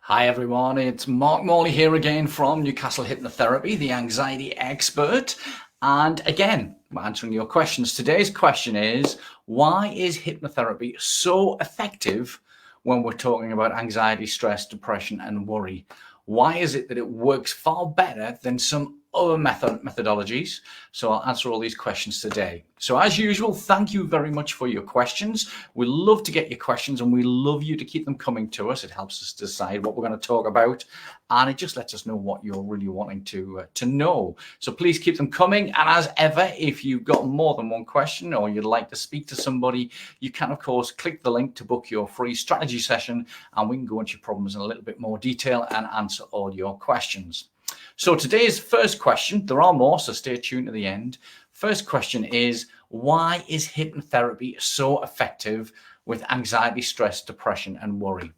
Hi everyone, it's Mark Morley here again from Newcastle Hypnotherapy, the anxiety expert. And again, I'm answering your questions. Today's question is, why is hypnotherapy so effective when we're talking about anxiety, stress, depression, and worry? Why is it that it works far better than some other methodologies? So I'll answer all these questions today. So as usual, thank you very much for your questions. We love to get your questions and we love you to keep them coming to us. It helps us decide what we're going to talk about and it just lets us know what you're really wanting to know. So please keep them coming. And as ever, if you've got more than one question or you'd like to speak to somebody, you can of course click the link to book your free strategy session and we can go into your problems in a little bit more detail and answer all your questions. So today's first question, there are more, so stay tuned to the end. First question is, why is hypnotherapy so effective with anxiety, stress, depression, and worry?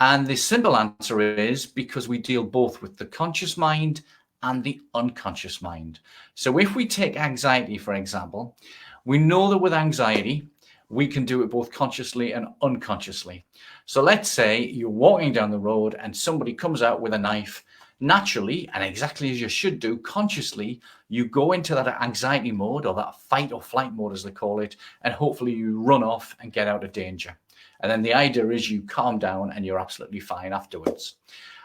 And the simple answer is because we deal both with the conscious mind and the unconscious mind. So if we take anxiety, for example, we know that with anxiety, we can do it both consciously and unconsciously. So let's say you're walking down the road and somebody comes out with a knife. Naturally, and exactly as you should do, consciously, you go into that anxiety mode or that fight or flight mode, as they call it, and hopefully you run off and get out of danger. And then the idea is you calm down and you're absolutely fine afterwards.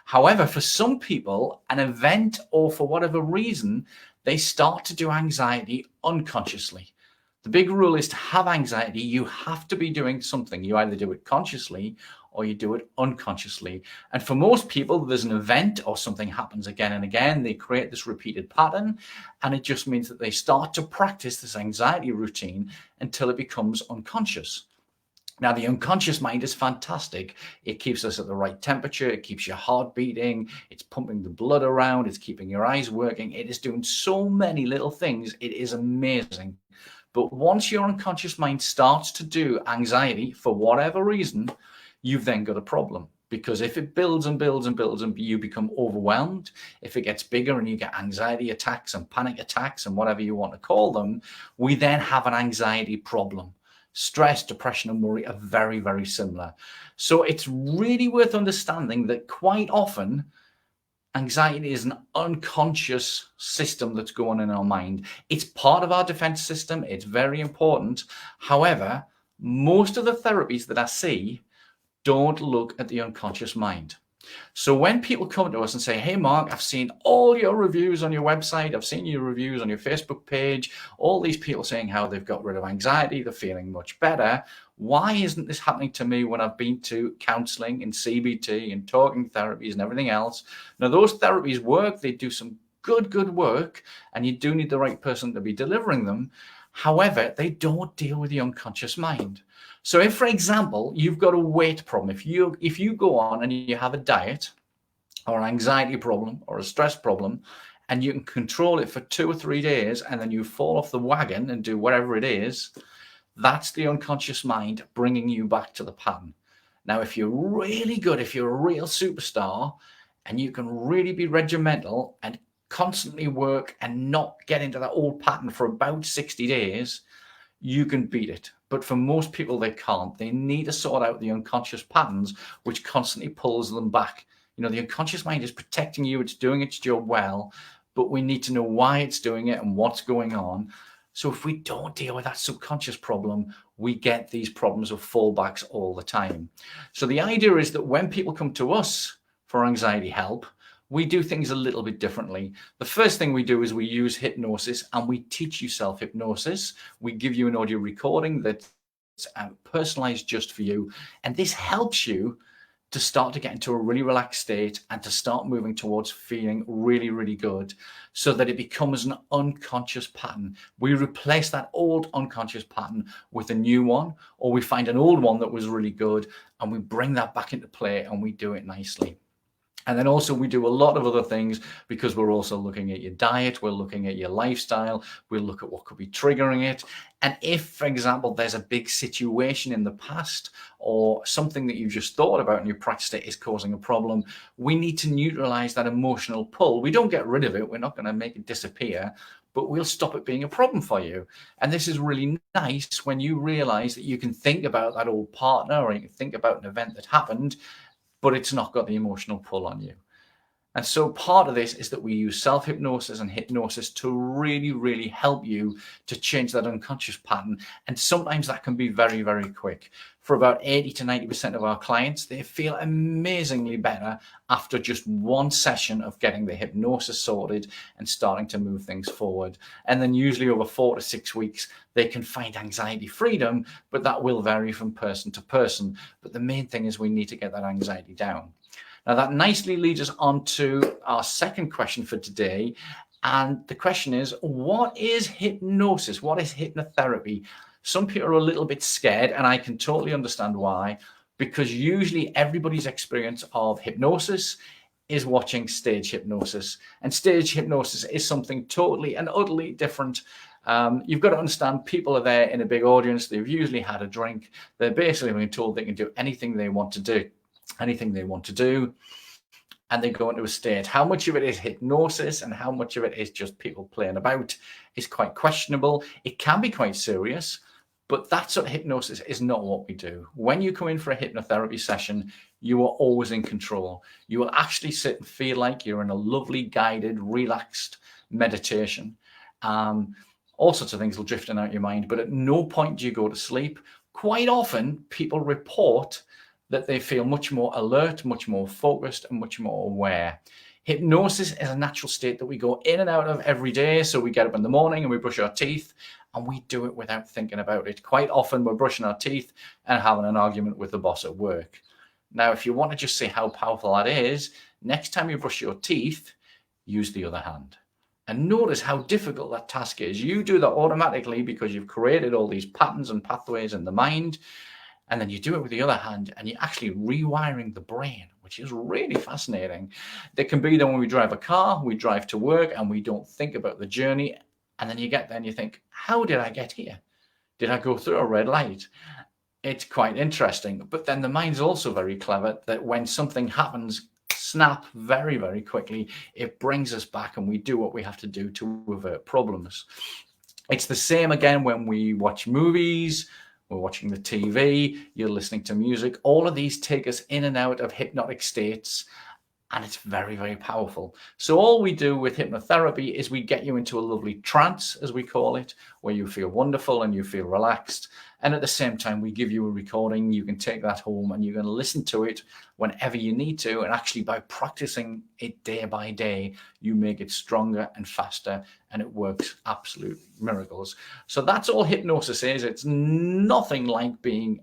However, for some people, an event or for whatever reason, they start to do anxiety unconsciously. The big rule is to have anxiety, you have to be doing something. You either do it consciously or you do it unconsciously. And for most people, there's an event or something happens again and again. They create this repeated pattern, and it just means that they start to practice this anxiety routine until it becomes unconscious. Now, the unconscious mind is fantastic. It keeps us at the right temperature. It keeps your heart beating. It's pumping the blood around. It's keeping your eyes working. It is doing so many little things. It is amazing. But once your unconscious mind starts to do anxiety for whatever reason, you've then got a problem. Because if it builds and builds and builds and you become overwhelmed, if it gets bigger and you get anxiety attacks and panic attacks and whatever you want to call them, we then have an anxiety problem. Stress, depression, and worry are very, very similar. So it's really worth understanding that quite often, anxiety is an unconscious system that's going in our mind. It's part of our defense system. It's very important. However, most of the therapies that I see don't look at the unconscious mind. So when people come to us and say, hey, Mark, I've seen all your reviews on your website. I've seen your reviews on your Facebook page. All these people saying how they've got rid of anxiety. They're feeling much better. Why isn't this happening to me when I've been to counseling and CBT and talking therapies and everything else? Now, those therapies work. They do some good work, and you do need the right person to be delivering them. However, they don't deal with the unconscious mind. So if, for example, you've got a weight problem, if you go on and you have a diet or an anxiety problem or a stress problem, and you can control it for 2 or 3 days, and then you fall off the wagon and do whatever it is, that's the unconscious mind bringing you back to the pattern. Now, if you're really good, if you're a real superstar, and you can really be regimental and constantly work and not get into that old pattern for about 60 days, you can beat it. But for most people, they can't. They need to sort out the unconscious patterns, which constantly pulls them back. You know, the unconscious mind is protecting you. It's doing its job well, but we need to know why it's doing it and what's going on. So if we don't deal with that subconscious problem, we get these problems of fallbacks all the time. So the idea is that when people come to us for anxiety help, we do things a little bit differently. The first thing we do is we use hypnosis and we teach you self-hypnosis. We give you an audio recording that's personalized just for you. And this helps you to start to get into a really relaxed state and to start moving towards feeling really, really good so that it becomes an unconscious pattern. We replace that old unconscious pattern with a new one, or we find an old one that was really good and we bring that back into play and we do it nicely. And then also we do a lot of other things because we're also looking at your diet, we're looking at your lifestyle, we'll look at what could be triggering it. And if, for example, there's a big situation in the past or something that you've just thought about and you practiced it is causing a problem, we need to neutralize that emotional pull. We don't get rid of it, we're not going to make it disappear, but we'll stop it being a problem for you. And this is really nice when you realize that you can think about that old partner or you can think about an event that happened, but it's not got the emotional pull on you. And so part of this is that we use self-hypnosis and hypnosis to really, really help you to change that unconscious pattern. And sometimes that can be very, very quick. For about 80 to 90% of our clients, they feel amazingly better after just one session of getting the hypnosis sorted and starting to move things forward. And then usually over 4 to 6 weeks, they can find anxiety freedom, but that will vary from person to person. But the main thing is we need to get that anxiety down. Now, that nicely leads us on to our second question for today. And the question is, what is hypnosis? What is hypnotherapy? Some people are a little bit scared, and I can totally understand why, because usually everybody's experience of hypnosis is watching stage hypnosis. And stage hypnosis is something totally and utterly different. You've got to understand, people are there in a big audience. They've usually had a drink. They're basically being told they can do anything they want to do. And they go into a state. How much of it is hypnosis and how much of it is just people playing about is quite questionable. It can be quite serious, but that sort of hypnosis is not what we do. When you come in for a hypnotherapy session, you are always in control. You will actually sit and feel like you're in a lovely, guided, relaxed meditation. All sorts of things will drift in out your mind, but at no point do you go to sleep. Quite often, people report that they feel much more alert, much more focused, and much more aware. Hypnosis is a natural state that we go in and out of every day. So we get up in the morning and we brush our teeth, and we do it without thinking about it. Quite often we're brushing our teeth and having an argument with the boss at work. Now, if you want to just see how powerful that is, next time you brush your teeth, use the other hand. And notice how difficult that task is. You do that automatically because you've created all these patterns and pathways in the mind. And then you do it with the other hand, and you're actually rewiring the brain, which is really fascinating. There can be that when we drive a car, we drive to work, and we don't think about the journey. And then you get there and you think, how did I get here? Did I go through a red light? It's quite interesting. But then the mind's also very clever that when something happens, snap, very, very quickly, it brings us back, and we do what we have to do to avert problems. It's the same again when we watch movies. We're watching the TV, you're listening to music. All of these take us in and out of hypnotic states, and it's very, very powerful. So all we do with hypnotherapy is we get you into a lovely trance, as we call it, where you feel wonderful and you feel relaxed. And at the same time, we give you a recording. You can take that home and you can listen to it whenever you need to. And actually, by practicing it day by day, you make it stronger and faster, and it works absolute miracles. So that's all hypnosis is. It's nothing like being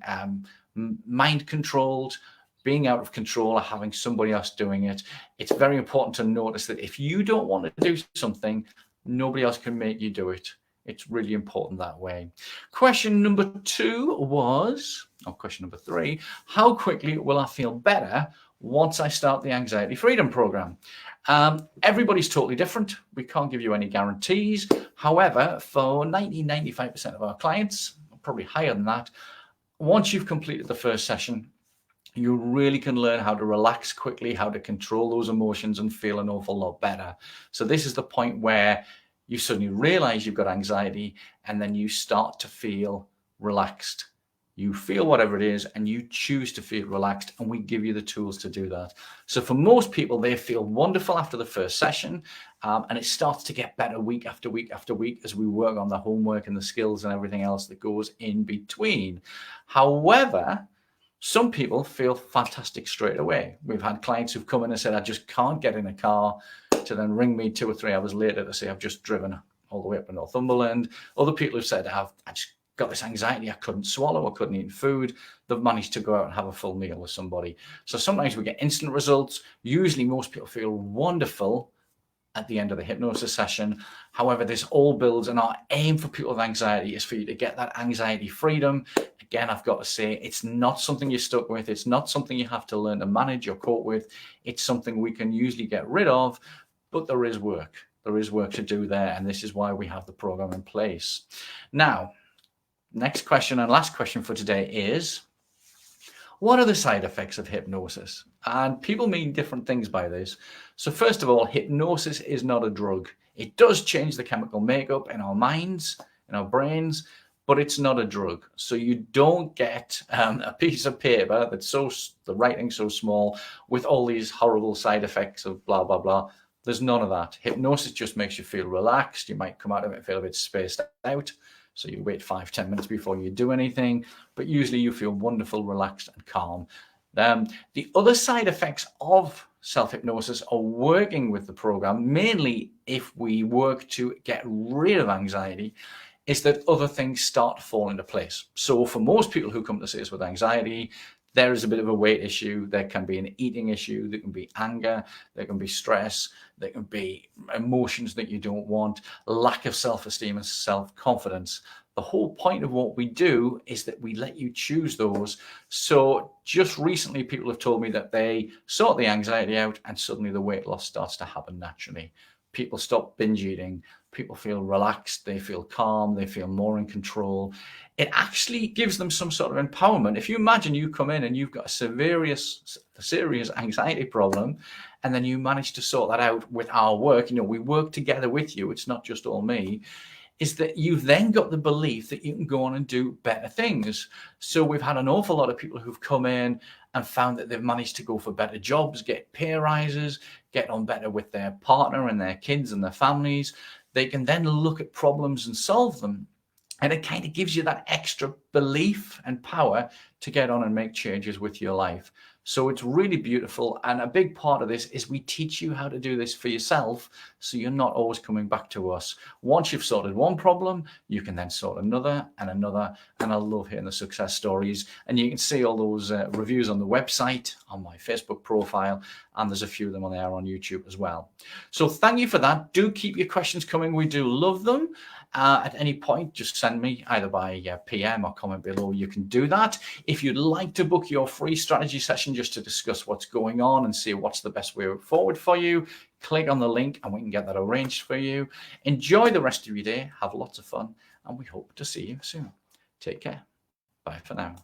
mind controlled, being out of control, or having somebody else doing it. It's very important to notice that if you don't want to do something, nobody else can make you do it. It's really important that way. Question number 2 was, or question number 3, how quickly will I feel better once I start the Anxiety Freedom Program? Everybody's totally different. We can't give you any guarantees. However, for 90-95% of our clients, probably higher than that, once you've completed the first session, you really can learn how to relax quickly, how to control those emotions, and feel an awful lot better. So this is the point where you suddenly realize you've got anxiety, and then you start to feel relaxed. You feel whatever it is, and you choose to feel relaxed, and we give you the tools to do that. So for most people, they feel wonderful after the first session, and it starts to get better week after week after week as we work on the homework and the skills and everything else that goes in between. However, some people feel fantastic straight away. We've had clients who've come in and said, I just can't get in a car, to then ring me 2 or 3 hours later to say, I've just driven all the way up to Northumberland. Other people have said, I just got this anxiety, I couldn't swallow, I couldn't eat food. They've managed to go out and have a full meal with somebody. So sometimes we get instant results. Usually most people feel wonderful at the end of the hypnosis session. However, this all builds, and our aim for people with anxiety is for you to get that anxiety freedom. Again, I've got to say, it's not something you're stuck with. It's not something you have to learn to manage or cope with. It's something we can usually get rid of, but there is work. There is work to do there, and this is why we have the program in place. Now, next question and last question for today is, what are the side effects of hypnosis? And people mean different things by this. So first of all, hypnosis is not a drug. It does change the chemical makeup in our minds, in our brains, but it's not a drug. So you don't get a piece of paper that's the writing's so small with all these horrible side effects of blah, blah, blah. There's none of that. Hypnosis just makes you feel relaxed. You might come out of it and feel a bit spaced out. So you wait 5-10 minutes before you do anything, but usually you feel wonderful, relaxed and calm. The other side effects of self-hypnosis are working with the program, mainly if we work to get rid of anxiety, is that other things start to fall into place. So for most people who come to see us with anxiety, there is a bit of a weight issue. There can be an eating issue. There can be anger. There can be stress. There can be emotions that you don't want, lack of self-esteem and self-confidence. The whole point of what we do is that we let you choose those. So just recently, people have told me that they sort the anxiety out and suddenly the weight loss starts to happen naturally. People stop binge eating. People feel relaxed. They feel calm. They feel more in control. It actually gives them some sort of empowerment. If you imagine you come in and you've got a serious anxiety problem, and then you manage to sort that out with our work, we work together with you. It's not just all me. Is that you've then got the belief that you can go on and do better things. So we've had an awful lot of people who've come in and found that they've managed to go for better jobs, get pay rises, get on better with their partner and their kids and their families. They can then look at problems and solve them. And it kind of gives you that extra belief and power to get on and make changes with your life. So it's really beautiful. And a big part of this is we teach you how to do this for yourself, so you're not always coming back to us. Once you've sorted one problem, you can then sort another and another. And I love hearing the success stories. And you can see all those reviews on the website, on my Facebook profile, and there's a few of them on there on YouTube as well. So thank you for that. Do keep your questions coming. We do love them. At any point, just send me either by PM or comment below. You can do that. If you'd like to book your free strategy session just to discuss what's going on and see what's the best way forward for you, click on the link and we can get that arranged for you. Enjoy the rest of your day. Have lots of fun, and we hope to see you soon. Take care. Bye for now.